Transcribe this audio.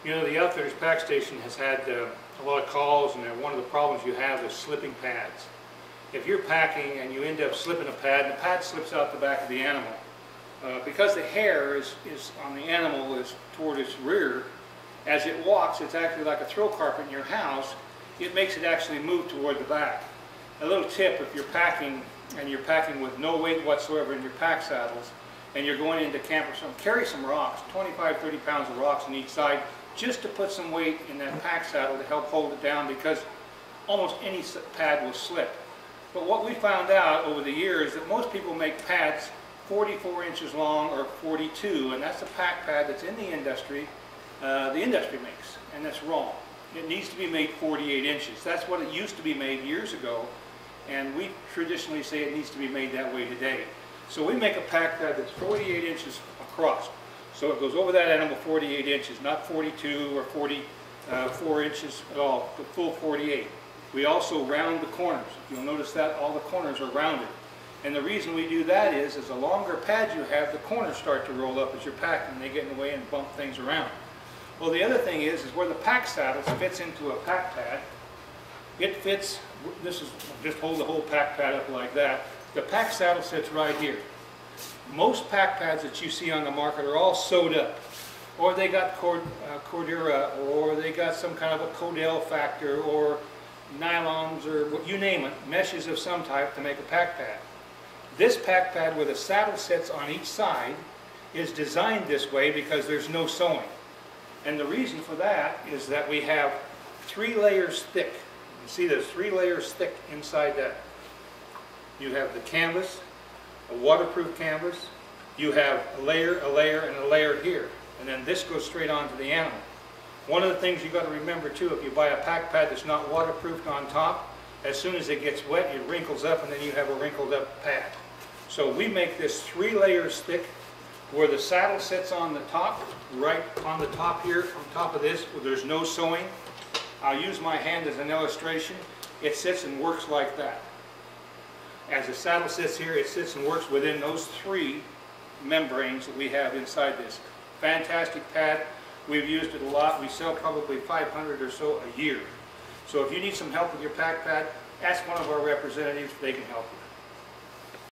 You know, the Outfitters Pack Station has had a lot of calls, and one of the problems you have is slipping pads. If you're packing and you end up slipping a pad, and the pad slips out the back of the animal, because the hair is on the animal is toward its rear, as it walks, it's actually like a throw carpet in your house. It makes it actually move toward the back. A little tip: if you're packing and you're packing with no weight whatsoever in your pack saddles, and you're going into camp or something, carry some rocks, 25-30 pounds of rocks on each side, just to put some weight in that pack saddle to help hold it down, because almost any pad will slip. But what we found out over the years is that most people make pads 44 inches long or 42, and that's the pack pad that's in the industry makes, and that's wrong. It needs to be made 48 inches. That's what it used to be made years ago, and we traditionally say it needs to be made that way today. So we make a pack pad that's 48 inches across. So it goes over that animal 48 inches, not 42 or 44 inches at all, the full 48. We also round the corners. You'll notice that all the corners are rounded. And the reason we do that is the longer pad you have, the corners start to roll up as you're packing, and they get in the way and bump things around. Well, the other thing is where the pack saddle fits into a pack pad. It fits, this is, just hold the whole pack pad up like that. The pack saddle sits right here. Most pack pads that you see on the market are all sewed up, or they got Cordura, or they got some kind of a Codell factor, or nylons, or you name it, meshes of some type to make a pack pad. This pack pad, where the saddle sits on each side, is designed this way because there's no sewing. And the reason for that is that we have 3 layers thick. You see there's 3 layers thick inside that. You have the canvas, a waterproof canvas, you have a layer, and a layer here. And then this goes straight onto the animal. One of the things you've got to remember too, if you buy a pack pad that's not waterproofed on top, as soon as it gets wet, it wrinkles up, and then you have a wrinkled up pad. So we make this 3 layers thick, where the saddle sits on the top, right on the top here, on top of this, where there's no sewing. I'll use my hand as an illustration. It sits and works like that. As the saddle sits here, it sits and works within those 3 membranes that we have inside this. Fantastic pad. We've used it a lot. We sell probably 500 or so a year. So if you need some help with your pack pad, ask one of our representatives. They can help you.